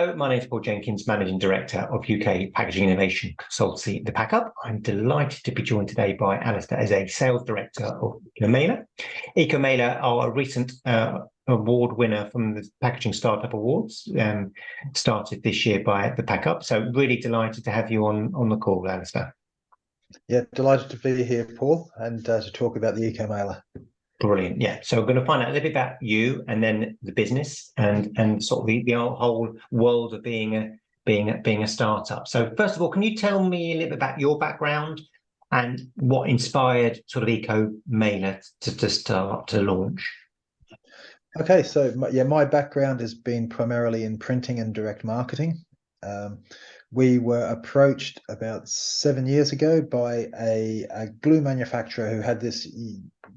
Hello, my name is Paul Jenkins, Managing Director of UK Packaging Innovation Consultancy, ThePackHub. I'm delighted to be joined today by Alistair as a Sales Director of ecoMLR. ecoMLR are a recent award winner from the Packaging Startup Awards, started this year by ThePackHub. So really delighted to have you on the call, Alistair. Yeah, delighted to be here, Paul, and to talk about the ecoMLR. Brilliant. Yeah. So we're going to find out a little bit about you and then the business and sort of the whole world of being a startup. So first of all, can you tell me a little bit about your background and what inspired sort of ecoMLR to start to launch? Okay, so my background has been primarily in printing and direct marketing. We were approached about 7 years ago by a glue manufacturer who had this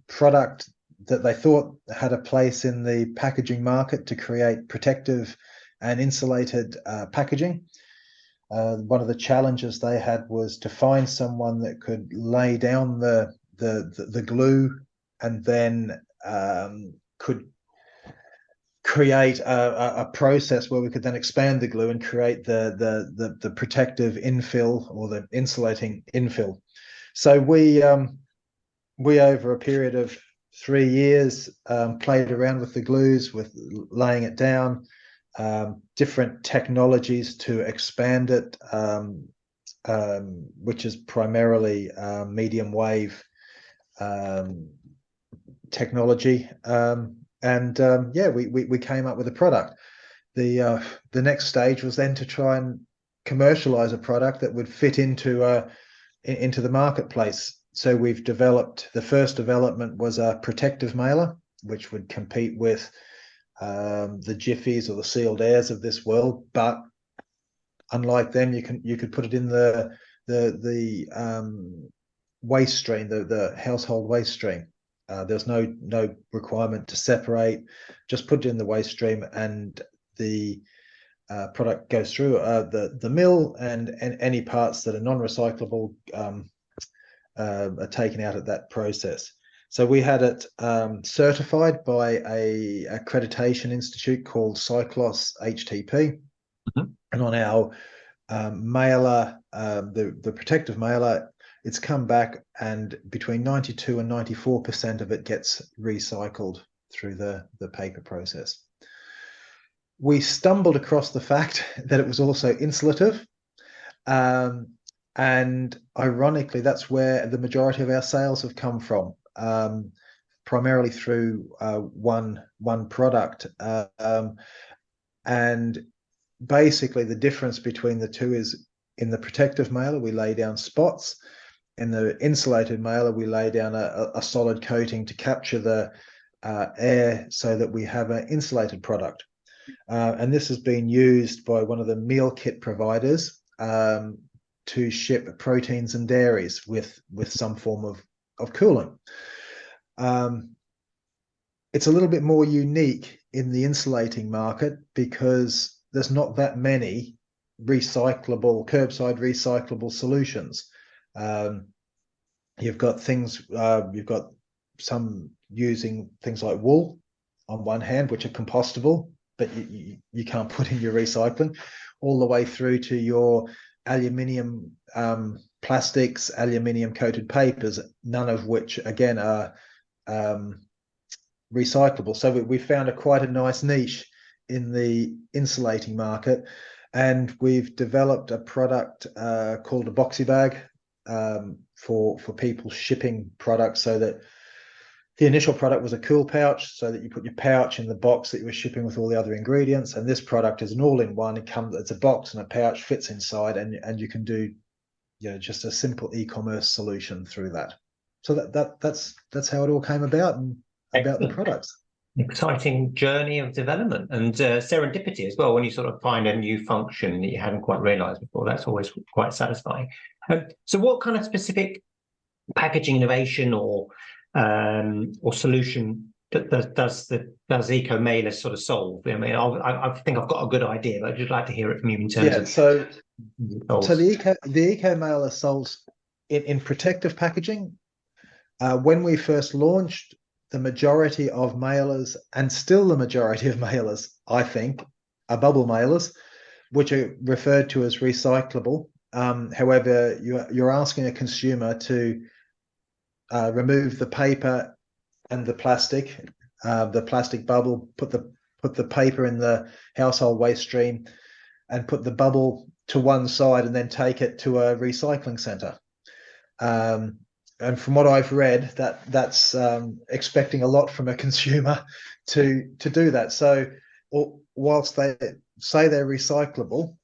product that they thought had a place in the packaging market to create protective and insulated packaging. One of the challenges they had was to find someone that could lay down the glue and then could create a process where we could then expand the glue and create the protective infill or the insulating infill. So we over a period of 3 years played around with the glues, with laying it down, different technologies to expand it, which is primarily medium wave technology. We came up with a product. The next stage was then to try and commercialize a product that would fit into the marketplace. So we've developed, the first development was a protective mailer, which would compete with the Jiffies or the Sealed Airs of this world, but unlike them, you could put it in the waste stream, the household waste stream. There's no requirement to separate, just put it in the waste stream and the product goes through the mill, and any parts that are non-recyclable are taken out of that process. So we had it certified by a accreditation institute called Cyclos-HTP. Mm-hmm. And on our mailer, the protective mailer, it's come back, and between 92 and 94% of it gets recycled through the paper process. We stumbled across the fact that it was also insulative. And ironically, that's where the majority of our sales have come from, primarily through one product. And basically, the difference between the two is in the protective mailer, we lay down spots. In the insulated mailer, we lay down a solid coating to capture the air so that we have an insulated product. And this has been used by one of the meal kit providers to ship proteins and dairies with some form of cooling. It's a little bit more unique in the insulating market because there's not that many curbside recyclable solutions. You've got some using things like wool on one hand, which are compostable, but you can't put in your recycling, all the way through to your aluminium plastics, aluminium coated papers, none of which again are recyclable. So we found quite a nice niche in the insulating market, and we've developed a product called a boxy bag for people shipping products, so that the initial product was a cool pouch, so that you put your pouch in the box that you were shipping with all the other ingredients. And this product is an all-in-one. It's a box and a pouch, fits inside, and you can do just a simple e-commerce solution through that. So that's how it all came about, and about the products. Exciting journey of development and serendipity as well, when you sort of find a new function that you hadn't quite realized before. That's always quite satisfying. So what kind of specific packaging innovation or solution does ecoMLR sort of solve? I mean, I think I've got a good idea, but I'd just like to hear it from you in terms of. So the ecoMLR solves in protective packaging. When we first launched, the majority of mailers, and still the majority of mailers, I think, are bubble mailers. which are referred to as recyclable. However, you're asking a consumer to remove the paper and the plastic bubble, put the paper in the household waste stream, and put the bubble to one side, and then take it to a recycling centre. And from what I've read, that's expecting a lot from a consumer to do that. So, whilst they say they're recyclable,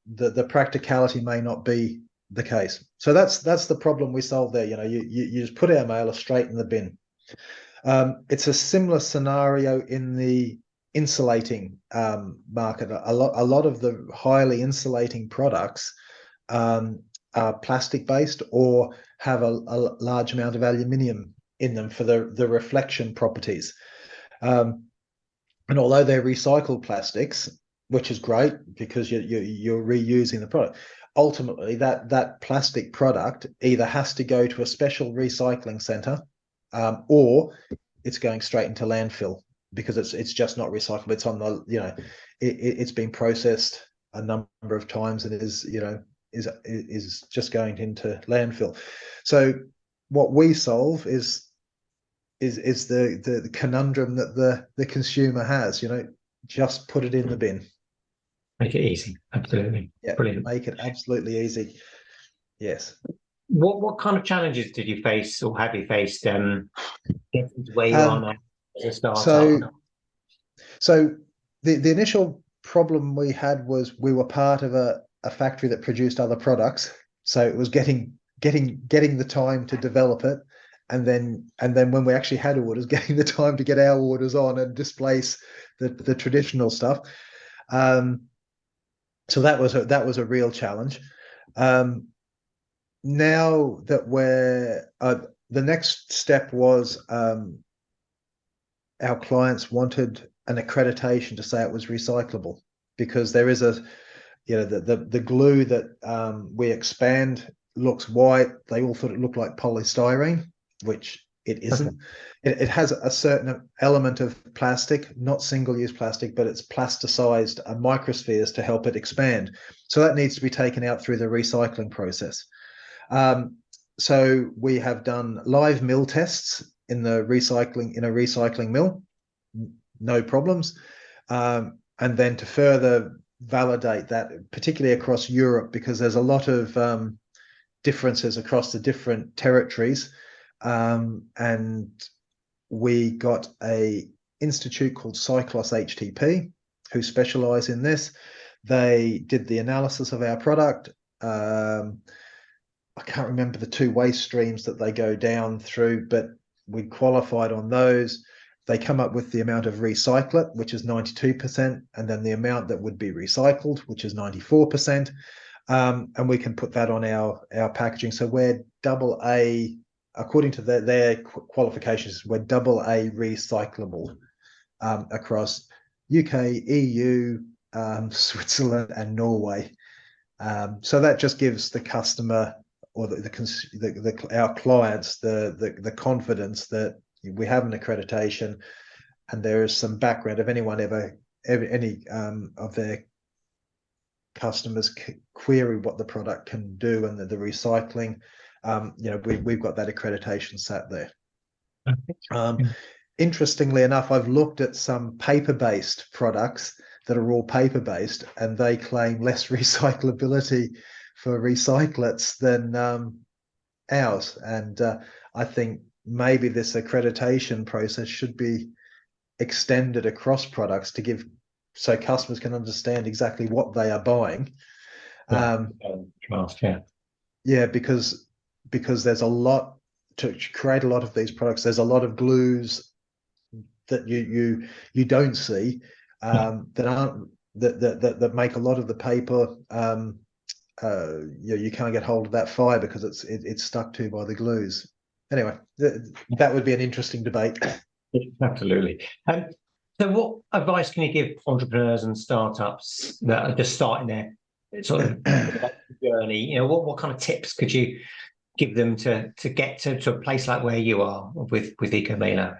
the practicality may not be the case. So that's the problem we solve there. You just put our mailer straight in the bin. It's a similar scenario in the insulating market. A lot of the highly insulating products are plastic based or have a large amount of aluminium in them for the reflection properties. And although they're recycled plastics, which is great because you're reusing the product, ultimately that plastic product either has to go to a special recycling center, or it's going straight into landfill because it's just not recyclable. It's on the it's been processed a number of times and is just going into landfill. So what we solve is the conundrum that the consumer has. Just put it in the bin. Make it easy. Absolutely. Yeah, Brilliant. make it absolutely easy. Yes. What kind of challenges did you face or have you faced getting to where you are now as a startup? So the initial problem we had was we were part of a factory that produced other products. So it was getting the time to develop it, and then when we actually had orders, getting the time to get our orders on and displace the traditional stuff. So that was a real challenge. Now that the next step was our clients wanted an accreditation to say it was recyclable, because there is the glue that we expand looks white. They all thought it looked like polystyrene, which it isn't. It has a certain element of plastic, not single-use plastic, but it's plasticized microspheres to help it expand. So that needs to be taken out through the recycling process. So we have done live mill tests in a recycling mill, no problems. And then to further validate that, particularly across Europe, because there's a lot of differences across the different territories. And we got a institute called Cyclos-HTP who specialize in this. They did the analysis of our product. I can't remember the two waste streams that they go down through, but we qualified on those. They come up with the amount of recyclate, which is 92%, and then the amount that would be recycled, which is 94%. And we can put that on our packaging. So we're AA, according to their qualifications, we're AA recyclable across UK, EU, Switzerland, and Norway. So that just gives the customer or our clients the confidence that we have an accreditation, and there is some background. If anyone any of their customers query what the product can do and the recycling, we've got that accreditation sat there. Interestingly enough, I've looked at some paper-based products that are all paper-based, and they claim less recyclability for recyclates than ours. And I think maybe this accreditation process should be extended across products so customers can understand exactly what they are buying. Yeah, because there's a lot to create a lot of these products. There's a lot of glues that you don't see that aren't that make a lot of the paper. You can't get hold of that fiber because it's stuck to by the glues. Anyway, that would be an interesting debate. Absolutely. So what advice can you give entrepreneurs and startups that are just starting their sort of journey? What kind of tips could you give them to get to a place like where you are with ecoMLR?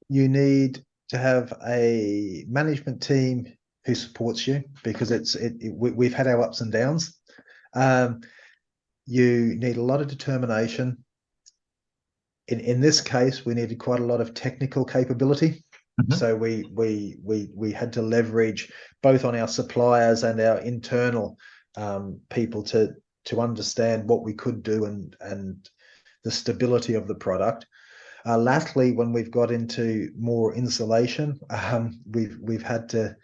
You need to have a management team who supports you, because we've had our ups and downs. You need a lot of determination. In this case, we needed quite a lot of technical capability. So we had to leverage both on our suppliers and our internal people to understand what we could do and the stability of the product. Lastly, when we've got into more insulation, we've had to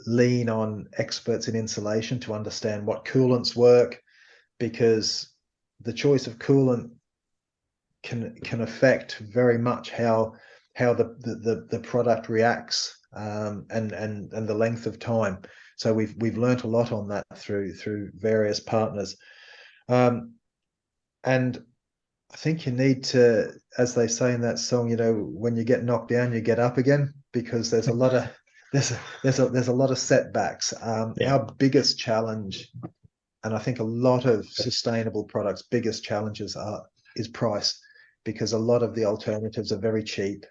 lean on experts in insulation to understand what coolants work, because the choice of coolant can affect very much how the product reacts, and the length of time. So we've learnt a lot on that through various partners, and I think you need to, as they say in that song, when you get knocked down, you get up again, because there's a lot of there's a lot of setbacks. Our biggest challenge, and I think a lot of sustainable products' biggest challenges is price, because a lot of the alternatives are very cheap,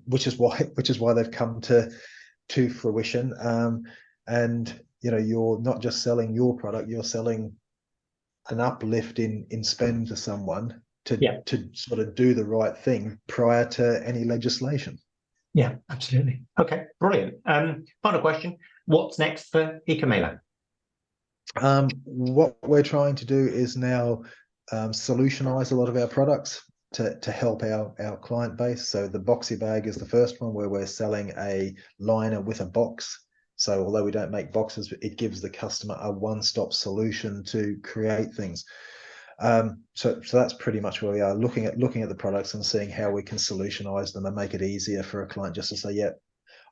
which is why they've come to fruition. And you're not just selling your product, you're selling an uplift in spend to someone to sort of do the right thing prior to any legislation. Yeah, absolutely. Okay, brilliant. Final question: what's next for ecoMLR? What we're trying to do is now solutionize a lot of our products to help our client base. So the boxy bag is the first one, where we're selling a liner with a box. So although we don't make boxes, it gives the customer a one-stop solution to create things. So that's pretty much where we are, looking at the products and seeing how we can solutionize them and make it easier for a client just to say, yeah,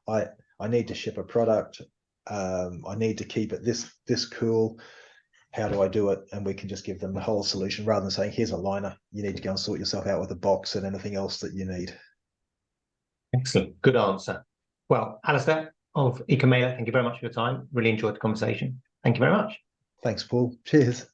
I need to ship a product, I need to keep it this cool. How do I do it? And we can just give them the whole solution, rather than saying, here's a liner, you need to go and sort yourself out with a box and anything else that you need. Excellent. Good answer. Well, Alistair of ecoMLR, thank you very much for your time. Really enjoyed the conversation. Thank you very much. Thanks, Paul. Cheers.